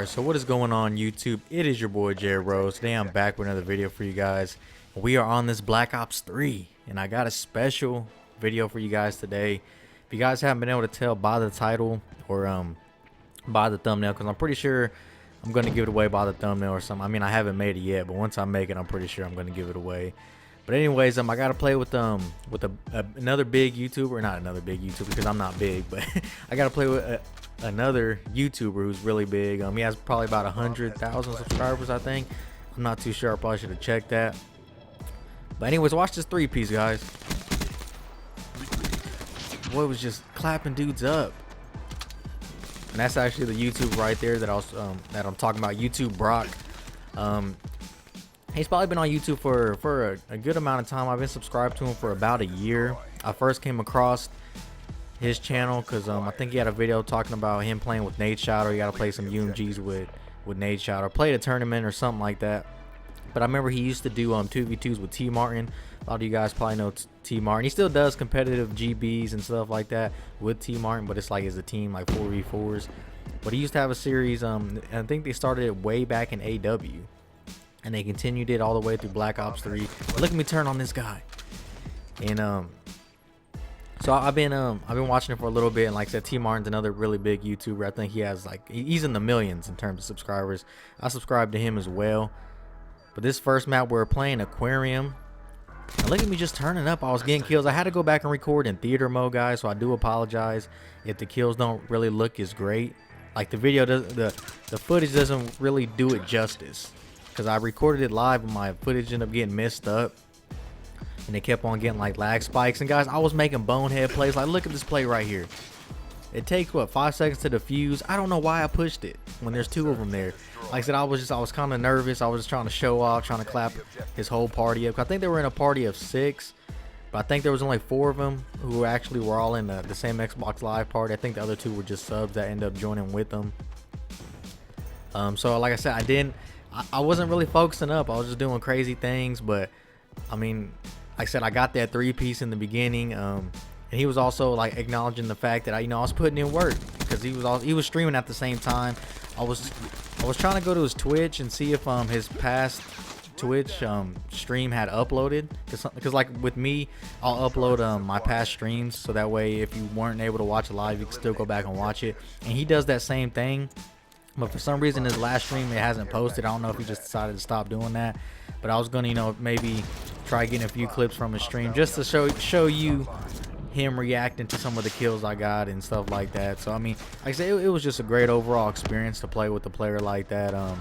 Alright, so what is going on YouTube? It is your boy Jared Rose. Today I'm back with another video for you guys. We are on this Black Ops 3 and I got a special video for you guys today. If you guys haven't been able to tell by the title or by the thumbnail, because I'm pretty sure I'm going to give it away by the thumbnail or something. I mean, I haven't made it yet, but once I make it, I'm pretty sure I'm going to give it away. But anyways, I got to play with another big YouTuber, not another big YouTuber because I'm not big, but I got to play with another YouTuber who's really big. He has probably about 100,000 subscribers, I think. I'm not too sure. I probably should have checked that. But anyways, watch this three-piece, guys. Boy was just clapping dudes up. And that's actually the YouTube right there that I'm talking about, YouTubeBrock. He's probably been on YouTube for a good amount of time. I've been subscribed to him for about a year. I first came across his channel because I think he had a video talking about him playing with Nate Shadow. You got to play some UMGs with Nate Shadow. Played a tournament or something like that. But I remember he used to do 2v2s with T Martin. A lot of you guys probably know T Martin. He still does competitive GBs and stuff like that with T Martin, but it's like as a team, like 4v4s. But he used to have a series. I think they started it way back in AW, and they continued it all the way through Black Ops 3. Look at me turn on this guy. And so I've been watching it for a little bit, and like I said, T Martin's another really big YouTuber. I think he has he's in the millions in terms of subscribers. I subscribe to him as well. But this first map we're playing Aquarium. Now look at me just turning up. I was getting kills. I had to go back and record in theater mode, guys, so I do apologize if the kills don't really look as great. Like the video does, the footage doesn't really do it justice, because I recorded it live and my footage ended up getting messed up, and they kept on getting like lag spikes. And guys, I was making bonehead plays. Like, look at this play right here. It takes what, 5 seconds to defuse. I don't know why I pushed it when there's two of them there. Like I said, I was kind of nervous. I was just trying to show off, trying to clap his whole party up. I think they were in a party of 6, but I think there was only 4 of them who actually were all in the same Xbox Live party. I think the other 2 were just subs that ended up joining with them. So like I said, I wasn't really focusing up. I was just doing crazy things. But I mean, like I said, I got that 3-piece in the beginning. And he was also like acknowledging the fact that I was putting in work, because he was streaming at the same time. I was trying to go to his Twitch and see if his past Twitch stream had uploaded, because like with me, I'll upload my past streams, so that way if you weren't able to watch it live, you can still go back and watch it. And he does that same thing, but for some reason his last stream it hasn't posted. I don't know if he just decided to stop doing that, but I was gonna maybe try getting a few clips from his stream just to show you him reacting to some of the kills I got and stuff like that. So I mean, like I said, it was just a great overall experience to play with a player like that. Like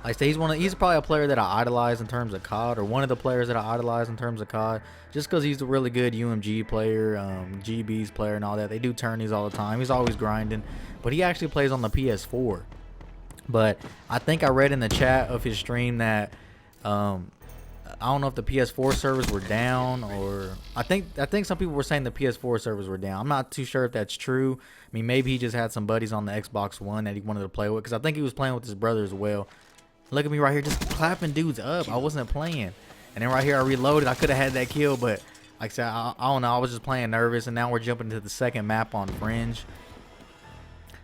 I say, he's probably a player that I idolize in terms of COD, or one of the players that I idolize in terms of COD, just because he's a really good UMG player, GBs player and all that. They do tourneys all the time. He's always grinding, but he actually plays on the PS4. But I think I read in the chat of his stream that I don't know if the PS4 servers were down, or I think some people were saying the PS4 servers were down. I'm not too sure if that's true. I mean, maybe he just had some buddies on the Xbox One that he wanted to play with, because I think he was playing with his brother as well. Look at me right here, just clapping dudes up. I wasn't playing. And then right here I reloaded. I could have had that kill, but like I said, I don't know. I was just playing nervous, and now we're jumping into the second map on Fringe.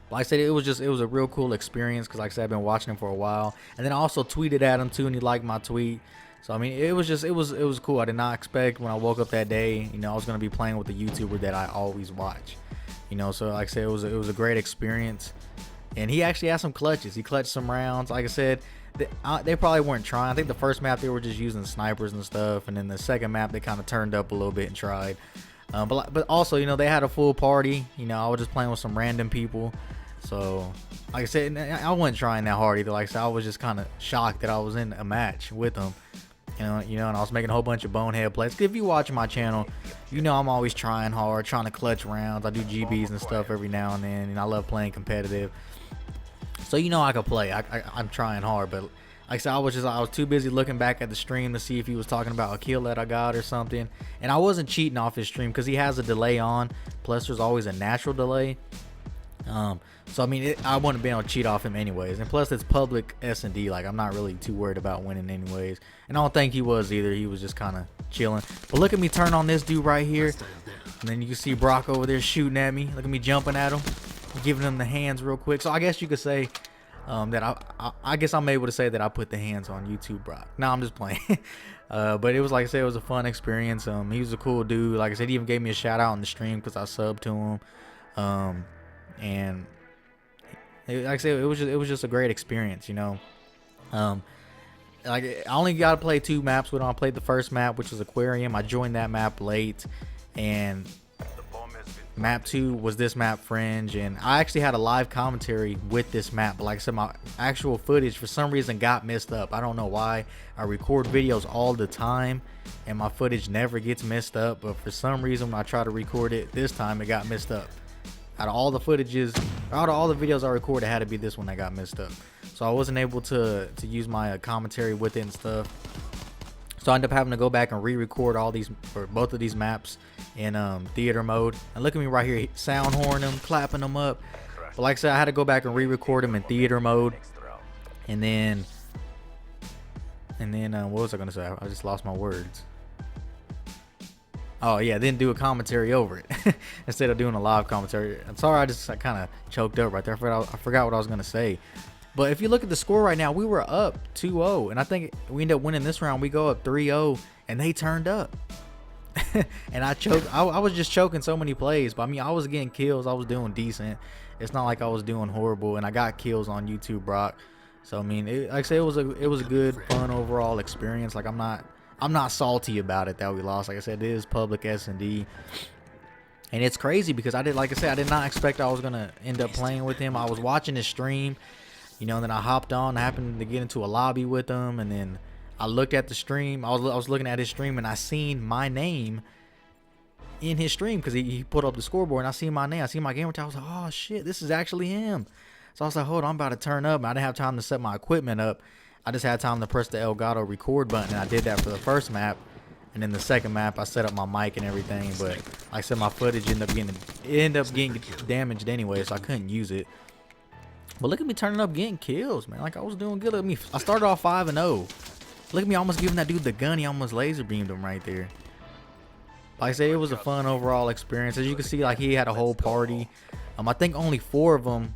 Like I said, it was a real cool experience, because like I said, I've been watching him for a while. And then I also tweeted at him too, and he liked my tweet. So I mean, it was cool. I did not expect when I woke up that day, I was gonna be playing with the YouTuber that I always watch. So like I said, it was a great experience. And he actually had some clutches. He clutched some rounds. Like I said, they probably weren't trying. I think the first map they were just using snipers and stuff, and then the second map they kind of turned up a little bit and tried. But also, they had a full party. I was just playing with some random people. So like I said, I wasn't trying that hard either. Like I said, I was just kind of shocked that I was in a match with them. And I was making a whole bunch of bonehead plays. If you watch my channel, I'm always trying hard, trying to clutch rounds. I do GBs and stuff every now and then, and I love playing competitive. So I could play. I'm trying hard, but like I said, I was too busy looking back at the stream to see if he was talking about a kill that I got or something. And I wasn't cheating off his stream, because he has a delay on. Plus, there's always a natural delay. So I mean, I wouldn't be able to cheat off him anyways, and plus it's public S&D. Like, I'm not really too worried about winning anyways, and I don't think he was either. He was just kind of chilling. But look at me turn on this dude right here, and then you can see Brock over there shooting at me. Look at me jumping at him, giving him the hands real quick. So I guess you could say that I guess I'm able to say that I put the hands on YouTubeBrock. No, I'm just playing. But it was, like I said, it was a fun experience. He was a cool dude. Like I said, he even gave me a shout out on the stream because I subbed to him. And like I said, it was just a great experience, you know. Like I only got to play 2 maps with him. I played the first map, which was Aquarium. I joined that map late, and map 2 was this map, Fringe, and I actually had a live commentary with this map. But like I said, my actual footage for some reason got messed up. I don't know why. I record videos all the time and my footage never gets messed up, but for some reason when I try to record it this time, it got messed up. Out of all the footages, out of all the videos I recorded, it had to be this one that got messed up. So I wasn't able to use my commentary with it and stuff. So I ended up having to go back and re-record all these, or both of these maps in theater mode. And look at me right here, sound horn them, clapping them up. But like I said, I had to go back and re-record them in theater mode. And then what was I gonna say? I just lost my words. Oh yeah, then do a commentary over it instead of doing a live commentary. I'm sorry, I kind of choked up right there. I forgot what I was gonna say. But if you look at the score right now, we were up 2-0, and I think we ended up winning this round. We go up 3-0, and they turned up. And I choked. I was just choking so many plays, but I mean, I was getting kills. I was doing decent. It's not like I was doing horrible, and I got kills on YouTubeBrock. So I mean, like I said, it was a good, fun overall experience. Like I'm not salty about it that we lost. Like I said, it is public S&D. And it's crazy because I did not expect I was gonna end up playing with him. I was watching his stream, you know, and then I hopped on, I happened to get into a lobby with him, and then I looked at the stream. I was looking at his stream, and I seen my name in his stream because he put up the scoreboard, and I seen my name. I seen my gamer tag. I was like, oh shit, this is actually him. So I was like, hold on, I'm about to turn up. I didn't have time to set my equipment up. I just had time to press the Elgato record button, and I did that for the first map. And then the second map, I set up my mic and everything. But like I said, my footage ended up getting damaged anyway, so I couldn't use it. But look at me turning up, getting kills, man. Like I was doing good. Look at me. I started off 5-0. Look at me almost giving that dude the gun. He almost laser beamed him right there. Like I said, it was a fun overall experience. As you can see, like he had a whole party. I think only 4 of them.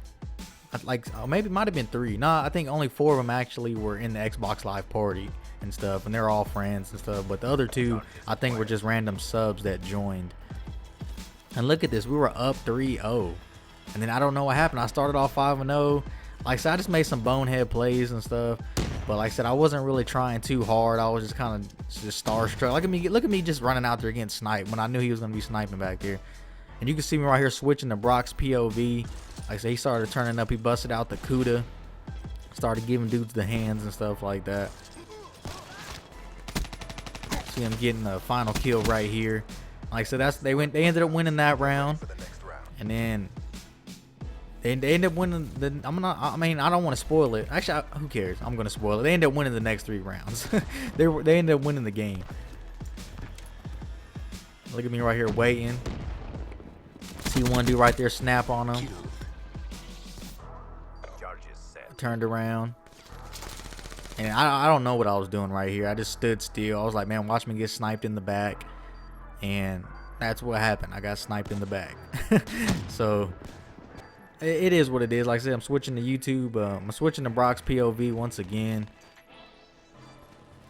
Like maybe it might have been 3. Nah, I think only 4 of them actually were in the Xbox Live party and stuff, and they're all friends and stuff. But the other 2, I think, were just random subs that joined. And look at this, we were up 3-0, and then I don't know what happened. I started off 5-0. Like I said, I just made some bonehead plays and stuff. But like I said, I wasn't really trying too hard. I was just kind of just starstruck. Look at me just running out there getting sniped when I knew he was gonna be sniping back there. And you can see me right here switching to Brock's POV. Like I said, he started turning up. He busted out the Cuda, started giving dudes the hands and stuff like that. See him getting the final kill right here. Like I said, they ended up winning that round, and then they ended up winning the. I don't want to spoil it. Actually, who cares? I'm gonna spoil it. They ended up winning the next 3 rounds. they ended up winning the game. Look at me right here waiting. See one dude right there snap on him. Turned around. And I don't know what I was doing right here. I just stood still. I was like, man, watch me get sniped in the back. And that's what happened. I got sniped in the back. So it is what it is. Like I said, I'm switching to YouTube. I'm switching to Brock's POV once again.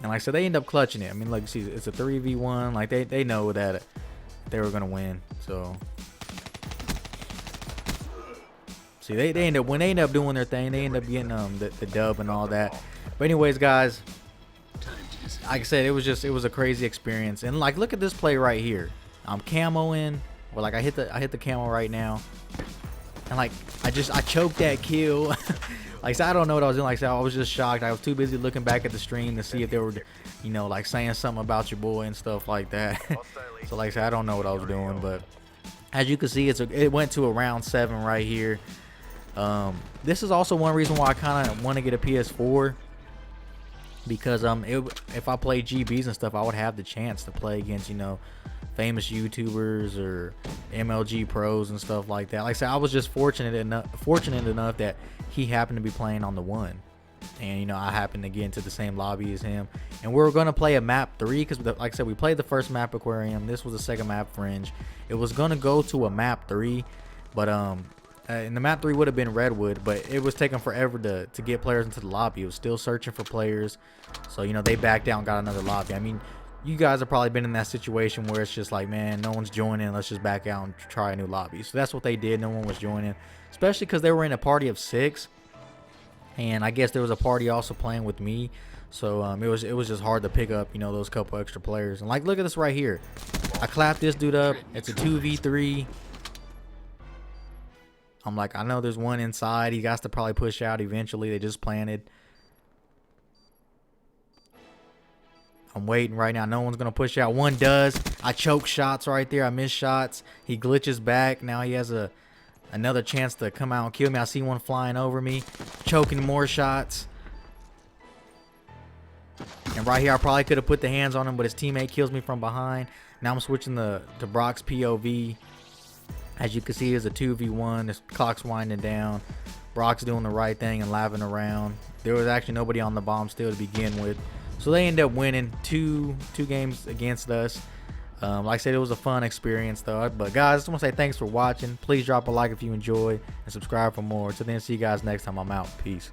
And like I said, they end up clutching it. I mean, like, see, it's a 3v1. Like they know that they were gonna win. So see, they end up, when they end up doing their thing, they end up getting the dub and all that. But anyways, guys, like I said, it was a crazy experience. And like, look at this play right here. I'm camoing, or like I hit the camo right now, and like I choked that kill. Like I said, I don't know what I was doing. Like I said, I was just shocked. I was too busy looking back at the stream to see if they were, you know, like saying something about your boy and stuff like that. So like I said, I don't know what I was doing, but as you can see, it went to a round 7 right here. This is also one reason why I kind of want to get a PS4, because if I play GBs and stuff, I would have the chance to play against, you know, famous YouTubers or MLG pros and stuff like that. Like I said, I was just fortunate enough that he happened to be playing on the 1, and you know, I happened to get into the same lobby as him, and we were gonna play a map 3 because, like I said, we played the first map Aquarium. This was the second map Fringe. It was gonna go to a map 3, but And the map 3 would have been Redwood, but it was taking forever to get players into the lobby. It was still searching for players, so you know they backed out and got another lobby. I mean, you guys have probably been in that situation where it's just like, man, no one's joining, let's just back out and try a new lobby. So that's what they did. No one was joining, especially because they were in a party of 6, and I guess there was a party also playing with me. So it was just hard to pick up, you know, those couple extra players. And like, look at this right here. I clapped this dude up. It's a 2v3. I'm like, I know there's one inside. He got to probably push out eventually. They just planted. I'm waiting right now. No one's going to push out. One does. I choke shots right there. I miss shots. He glitches back. Now he has another chance to come out and kill me. I see one flying over me. Choking more shots. And right here, I probably could have put the hands on him, but his teammate kills me from behind. Now I'm switching to Brock's POV. As you can see, it's a 2v1. This clock's winding down. Brock's doing the right thing and laughing around. There was actually nobody on the bomb still to begin with. So they end up winning two games against us. Like I said, it was a fun experience though. But guys, I just want to say thanks for watching. Please drop a like if you enjoyed and subscribe for more. Till then, see you guys next time. I'm out. Peace.